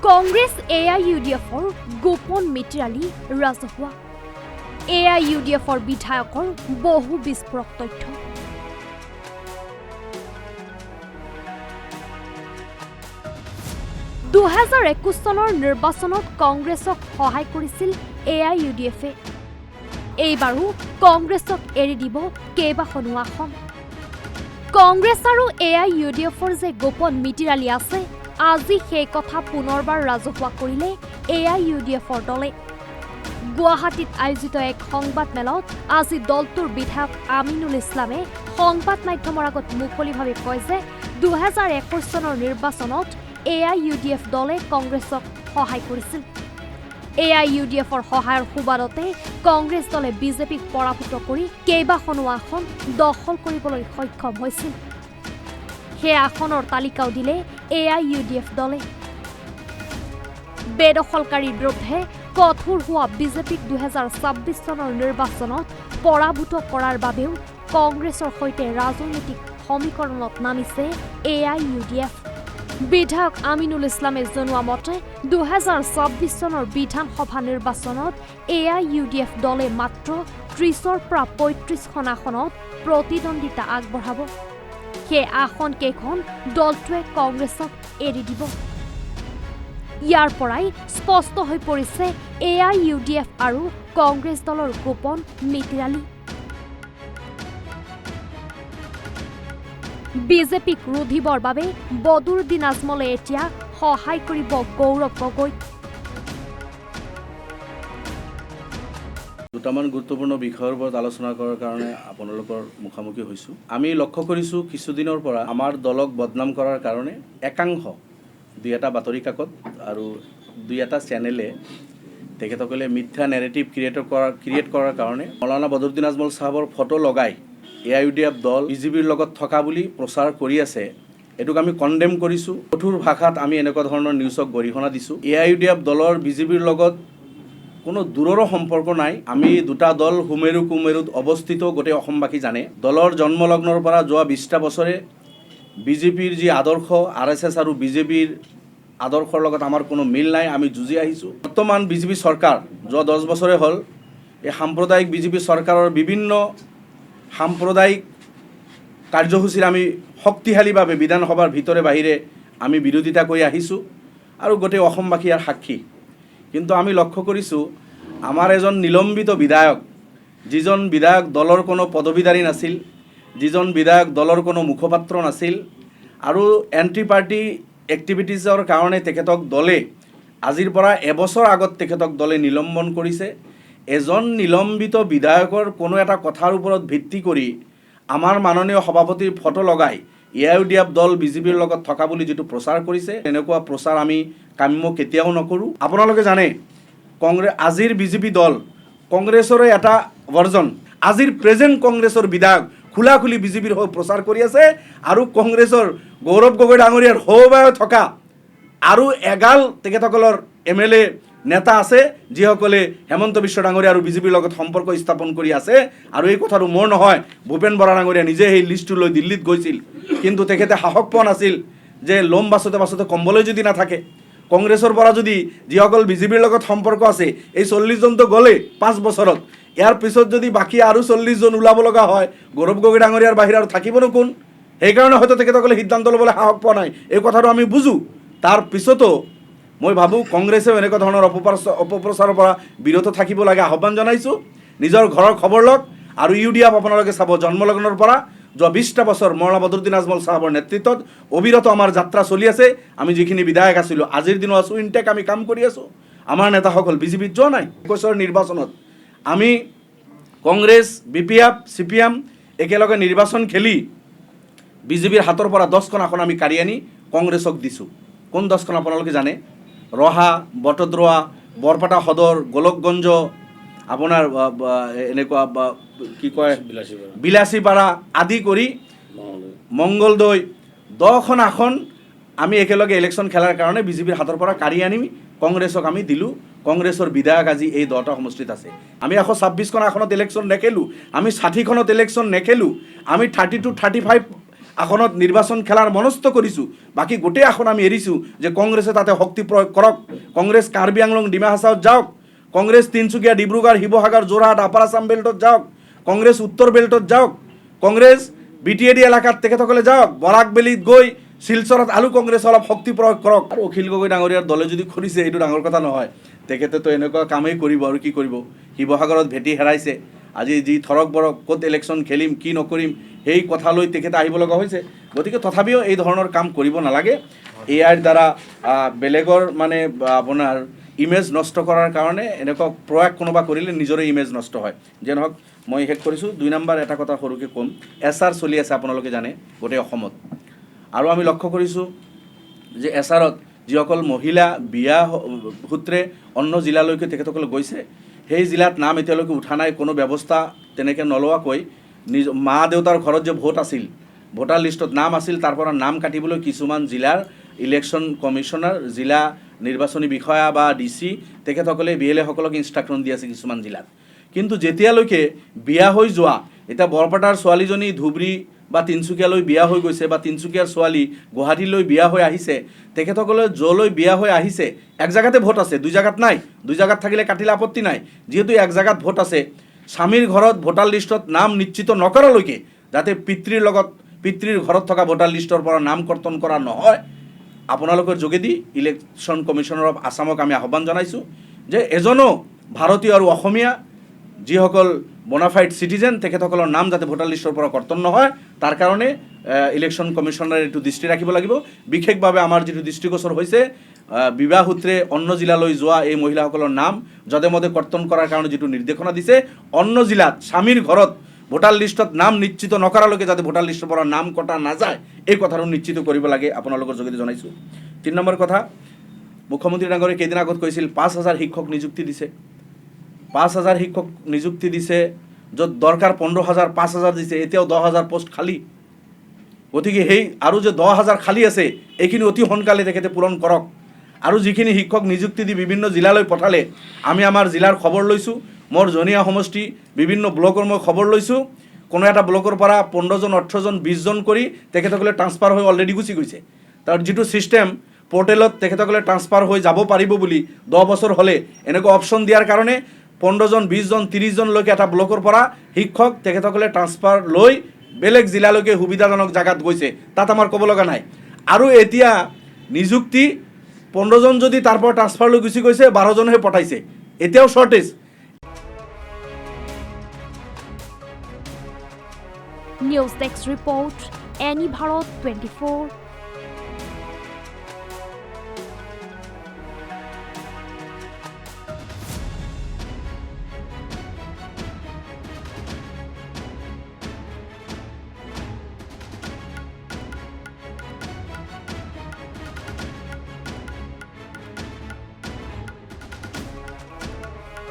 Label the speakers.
Speaker 1: কংগ্ৰেছ AIUDFৰ গোপন মিত্ৰালী ৰাজহুৱা AIUDFৰ বিধায়কৰ বহু বিস্ফোৰক তথ্য চনৰ নিৰ্বাচনত কংগ্ৰেছক সহায় কৰিছিল AIUDFে এইবাৰো কংগ্ৰেছক এৰি দিব কেইবাখনো আসন কংগ্ৰেছ আৰু AIUDFৰ যে গোপন মিত্ৰালী আছে আজি সেই কথা পুনৰবাৰ ৰাজহুৱা কৰিলে AIUDFৰ দলে গুৱাহাটীত আয়োজিত এক সংবাদ মেলত আজি দলটোৰ বিধায়ক আমিনুল ইছলামে সংবাদ মাধ্যমৰ আগত মুকলিভাৱে কয় যে 2021 চনৰ নিৰ্বাচনত AIUDF দলে কংগ্ৰেছক সহায় কৰিছিল AIUDFৰ সহায়ৰ সুবাদতে কংগ্ৰেছ দলে বিজেপিক পৰাভূত কৰি কেইবাখনো আসন দখল কৰিবলৈ সক্ষম হৈছিল সেই আসনৰ তালিকাও দিলে AIUDF দলে বেদখলকাৰীৰ বিৰুদ্ধে কঠোৰ হোৱা বিজেপিক 2026 চনৰ নিৰ্বাচনত পৰাভূত কৰাৰ বাবেও কংগ্ৰেছৰ সৈতে ৰাজনৈতিক সমীকৰণত নামিছে AIUDF বিধায়ক আমিনুল ইছলামে জনোৱা মতে 2026 চনৰ বিধানসভা নিৰ্বাচনত AIUDF দলে মাত্ৰ 30ৰ পৰা 35খন আসনত প্ৰতিদ্বন্দ্বিতা আগবঢ়াব সেই আসন কেইখন দলটোৱে কংগ্ৰেছক এৰি দিব ইয়াৰ পৰাই স্পষ্ট হৈ পৰিছে AIUDF আৰু কংগ্ৰেছ দলৰ গোপন মিত্ৰালী বিজেপিক ৰুধিবৰ বাবে বদৰুদ্দিন আজমলে এতিয়া সহায় কৰিব গৌৰৱ গগৈ
Speaker 2: দুটামান গুৰুত্বপূৰ্ণ বিষয়ৰ ওপৰত আলোচনা কৰাৰ কাৰণে আপোনালোকৰ মুখামুখি হৈছোঁ আমি লক্ষ্য কৰিছোঁ কিছুদিনৰ পৰা আমাৰ দলক বদনাম কৰাৰ কাৰণে একাংশ দুই এটা বাতৰি কাকত আৰু দুই এটা চেনেলে তেখেতসকলে মিথ্যা নেৰেটিভ ক্ৰিয়েট কৰাৰ কাৰণে মৌলানা বদৰুদ্দিন আজমল সাহেবৰ ফটো লগাই AIUDF দল বিজেপিৰ লগত থকা বুলি প্ৰচাৰ কৰি আছে এটোক আমি কণ্ডেম কৰিছোঁ কঠোৰ ভাষাত আমি এনেকুৱা ধৰণৰ নিউজক গৰিহণা দিছোঁ AIUDF দলৰ বিজেপিৰ লগত কোনো দূৰৰ সম্পৰ্ক নাই আমি দুটা দল হুমেৰু কুমেৰুত অৱস্থিত গোটেই অসমবাসী জানে দলৰ জন্মলগ্নৰ পৰা যোৱা 20টা বছৰে বিজেপিৰ যি আদৰ্শ RSS আৰু বিজেপিৰ আদৰ্শৰ লগত আমাৰ কোনো মিল নাই আমি যুঁজি আহিছোঁ বৰ্তমান বিজেপি চৰকাৰ যোৱা 10 বছৰে হ'ল এই সাম্প্ৰদায়িক বিজেপি চৰকাৰৰ বিভিন্ন সাম্প্ৰদায়িক কাৰ্যসূচীৰ আমি শক্তিশালীভাৱে বিধানসভাৰ ভিতৰে বাহিৰে আমি বিৰোধিতা কৰি আহিছোঁ আৰু গোটেই অসমবাসী ইয়াৰ সাক্ষী কিন্তু আমি লক্ষ্য কৰিছোঁ আমাৰ এজন নিলম্বিত বিধায়ক যিজন বিধায়ক দলৰ কোনো পদবীধাৰী নাছিল যিজন বিধায়ক দলৰ কোনো মুখপাত্ৰ নাছিল আৰু এণ্টি পাৰ্টি এক্টিভিটিজৰ কাৰণে তেখেতক দলে আজিৰ পৰা এবছৰ আগত তেখেতক দলে নিলম্বন কৰিছে এজন নিলম্বিত বিধায়কৰ কোনো এটা কথাৰ ওপৰত ভিত্তি কৰি আমাৰ মাননীয় সভাপতিৰ ফটো লগাই AIUDF দল বিজেপিৰ লগত থকা বুলি যেটো প্ৰচাৰ কৰিছে এনেকুৱা প্ৰচাৰ আমি কাম্য কেতিয়াও নকৰোঁ আপোনালোকে জানে আজিৰ বিজেপি দল কংগ্ৰেছৰ এটা ভাৰ্জন আজিৰ প্ৰেজেন্ট কংগ্ৰেছৰ বিধায়ক খোলাখুলি বিজেপিৰ হৈ প্ৰচাৰ কৰি আছে আৰু কংগ্ৰেছৰ গৌৰৱ গগৈ ডাঙৰীয়াৰ সহবায় থকা আৰু এগাল তেখেতসকলৰ MLA নেতা আছে যিসকলে হেমন্ত বিশ্ব ডাঙৰীয়া আৰু বিজেপিৰ লগত সম্পৰ্ক স্থাপন কৰি আছে আৰু এই কথাটো মোৰ নহয় ভূপেন বৰা ডাঙৰীয়া নিজে সেই লিষ্টটো লৈ দিল্লীত গৈছিল কিন্তু তেখেতে সাহস পোৱা নাছিল যে লোম বাছতে কম্বলৈ যদি নাথাকে কংগ্ৰেছৰ পৰা যদি যিসকল বিজেপিৰ লগত সম্পৰ্ক আছে এই 40 জনটো গ'লে 5 বছৰত ইয়াৰ পিছত যদি বাকী আৰু 40 জন ওলাব লগা হয় গৌৰৱ গগৈ ডাঙৰীয়াৰ বাহিৰে আৰু থাকিবনো কোন সেইকাৰণে হয়তো তেখেতসকলে সিদ্ধান্ত ল'বলৈ সাহস পোৱা নাই এই কথাটো আমি বুজোঁ তাৰ পিছতো মই ভাবোঁ কংগ্ৰেছেও এনেকুৱা ধৰণৰ অপপ্ৰচাৰৰ পৰা বিৰত থাকিব লাগে আহ্বান জনাইছোঁ নিজৰ ঘৰৰ খবৰ লওক আৰু UDF আপোনালোকে চাব জন্মলগ্নৰ পৰা যোৱা 20টা বছৰ মৌলানা বদৰুদ্দিন আজমল সাহেবৰ নেতৃত্বত অবিৰত আমাৰ যাত্ৰা চলি আছে আমি যিখিনি বিধায়ক আছিলোঁ আজিৰ দিনো আছোঁ ইনটেক আমি কাম কৰি আছোঁ আমাৰ নেতাসকল বিজেপিত যোৱা নাই 21 নিৰ্বাচনত আমি কংগ্ৰেছ BPF CPM একেলগে নিৰ্বাচন খেলি বিজেপিৰ হাতৰ পৰা 10খন আসন আমি কাঢ়ি আনি কংগ্ৰেছক দিছোঁ কোন 10খন আপোনালোকে জানে ৰহা বটদ্ৰৱা বৰপেটা সদৰ গোলকগঞ্জ আপোনাৰ এনেকুৱা কি কয় বিলাসীপাৰা আদি কৰি মংগলদৈ 10খন আসন আমি একেলগে ইলেকশ্যন খেলাৰ কাৰণে বিজেপিৰ হাতৰ পৰা কাঢ়ি আনি কংগ্ৰেছক আমি দিলোঁ কংগ্ৰেছৰ বিধায়ক আজি এই 10টা সমষ্টিত আছে আমি 126খন আসনত ইলেকশ্যন নেখেলোঁ আমি 60খনত ইলেকশ্যন নেখেলোঁ আমি 30 to 35 আসনত নিৰ্বাচন খেলাৰ মনস্থ কৰিছোঁ, বাকী গোটেই আসন আমি এৰিছোঁ যে কংগ্ৰেছে তাতে শক্তি প্ৰয়োগ কৰক। কংগ্ৰেছ কাৰ্বি আংলং ডিমা হাছাওত যাওক, কংগ্ৰেছ তিনিচুকীয়া ডিব্ৰুগড় শিৱসাগৰ যোৰহাট আপাৰ আছাম বেল্টত যাওক, কংগ্ৰেছ উত্তৰ বেল্টত যাওক, কংগ্ৰেছ BTAD এলেকাত তেখেতসকলে যাওক, বৰাকবেলিত গৈ শিলচৰত আলু কংগ্ৰেছ অলপ শক্তি প্ৰয়োগ কৰক। আৰু অখিল গগৈ ডাঙৰীয়াৰ দলে যদি কৰিছে এইটো ডাঙৰ কথা নহয়, তেখেতেতো এনেকুৱা কামেই কৰিব আৰু কি কৰিব। শিৱসাগৰত ভেটি হেৰাইছে, আজি যি থৰক বৰক ক'ত ইলেকশ্যন খেলিম কি নকৰিম সেই কথা লৈ তেখেতে আহিব লগা হৈছে। গতিকে তথাপিও এই ধৰণৰ কাম কৰিব নালাগে। AIৰ দ্বাৰা বেলেগৰ মানে আপোনাৰ ইমেজ নষ্ট কৰাৰ কাৰণে এনেকুৱা প্ৰয়াস কোনোবা কৰিলে নিজৰে ইমেজ নষ্ট হয়। যে নহওক মই শেষ কৰিছোঁ। 2 নম্বৰ এটা কথা সৰুকৈ ক'ম, SR চলি আছে আপোনালোকে জানে গোটেই অসমত। আৰু আমি লক্ষ্য কৰিছোঁ যে SRত যিসকল মহিলা বিয়া সূত্ৰে অন্য জিলালৈকে তেখেতসকলে গৈছে, সেই জিলাত নাম এতিয়ালৈকে উঠা নাই, কোনো ব্যৱস্থা তেনেকৈ নলোৱাকৈ মা দেউতাৰ ঘৰত যে ভোট আছিল, ভোটাৰ লিষ্টত নাম আছিল, তাৰ পৰা নাম কাটিবলৈ কিছুমান জিলাৰ ইলেকশ্যন কমিশ্যনাৰ, জিলা নিৰ্বাচনী বিষয়া বা DC তেখেতসকলে BLA সকলক ইনষ্ট্ৰাকশ্যন দি আছে কিছুমান জিলাত। কিন্তু যেতিয়ালৈকে বিয়া হৈ যোৱা, এতিয়া বৰপেটাৰ ছোৱালীজনী ধুবুৰী বা তিনিচুকীয়ালৈ বিয়া হৈ গৈছে, বা তিনিচুকীয়াৰ ছোৱালী গুৱাহাটীলৈ বিয়া হৈ আহিছে, তেখেতসকলে য'লৈ বিয়া হৈ আহিছে এক জেগাতে ভোট আছে, 2 জেগাত নাই। 2 জেগাত থাকিলে কাটিলে আপত্তি নাই, যিহেতু এক জেগাত ভোট আছে। স্বামীৰ ঘৰত ভোটাৰ লিষ্টত নাম নিশ্চিত নকৰালৈকে যাতে পিতৃৰ ঘৰত থকা ভোটাৰ লিষ্টৰ পৰা নাম কৰ্তন কৰা নহয়, আপোনালোকৰ যোগেদি ইলেকশ্যন কমিশ্যনাৰ অফ আছামক আমি আহ্বান জনাইছোঁ যে এজনো ভাৰতীয় আৰু অসমীয়া যিসকল বনাফাইড চিটিজেন তেখেতসকলৰ নাম যাতে ভোটাৰ লিষ্টৰ পৰা কৰ্তন নহয়, তাৰ কাৰণে ইলেকশ্যন কমিশ্যনাৰে এইটো দৃষ্টি ৰাখিব লাগিব। বিশেষভাৱে আমাৰ যিটো দৃষ্টিগোচৰ হৈছে বিবাহ সূত্ৰে অন্য জিলালৈ যোৱা এই মহিলাসকলৰ নাম যধে মধে কৰ্তন কৰাৰ কাৰণে যিটো নিৰ্দেশনা দিছে, অন্য জিলাত স্বামীৰ ঘৰত ভোটাৰ লিষ্টত নাম নিশ্চিত নকৰালৈকে যাতে ভোটাৰ লিষ্টৰ পৰা নাম কটা নাযায়, এই কথাটো নিশ্চিত কৰিব লাগে, আপোনালোকৰ যোগেদি জনাইছোঁ। 3 নম্বৰ কথা, মুখ্যমন্ত্ৰী ডাঙৰীয়াই কেইদিন আগত কৈছিল 5,000 শিক্ষক নিযুক্তি দিছে। 5,000 শিক্ষক নিযুক্তি দিছে, য'ত দৰকাৰ 15,000, 5,000 দিছে, এতিয়াও 10,000 পোষ্ট খালী। গতিকে সেই আৰু যে 10,000 খালী আছে, এইখিনি অতি সোনকালে তেখেতে পূৰণ কৰক। আৰু যিখিনি শিক্ষক নিযুক্তি দি বিভিন্ন জিলালৈ পঠালে, আমি আমাৰ জিলাৰ খবৰ লৈছোঁ, মোৰ জনীয়া সমষ্টি বিভিন্ন ব্লকৰ মই খবৰ লৈছোঁ, কোনো এটা ব্লকৰ পৰা 15জন 18জন 20জন কৰি তেখেতসকলে ট্ৰান্সফাৰ হৈ অলৰেডি গুচি গৈছে। তাৰ যিটো ছিষ্টেম পৰ্টেলত তেখেতসকলে ট্ৰান্সফাৰ হৈ যাব পাৰিব বুলি 10 বছৰ হ'লে এনেকুৱা অপশ্যন দিয়াৰ কাৰণে 15জন 20জন 30জনলৈকে এটা ব্লকৰ পৰা শিক্ষক তেখেতসকলে ট্ৰান্সফাৰ লৈ বেলেগ জিলালৈকে সুবিধাজনক জেগাত গৈছে, তাত আমাৰ ক'ব লগা নাই। আৰু এতিয়া নিযুক্তি 15জন যদি তাৰ পৰা ট্ৰান্সফাৰ লৈ গুচি গৈছে, 12জনহে পঠাইছে, এতিয়াও shortage.
Speaker 1: News desk report, any Bharat 24।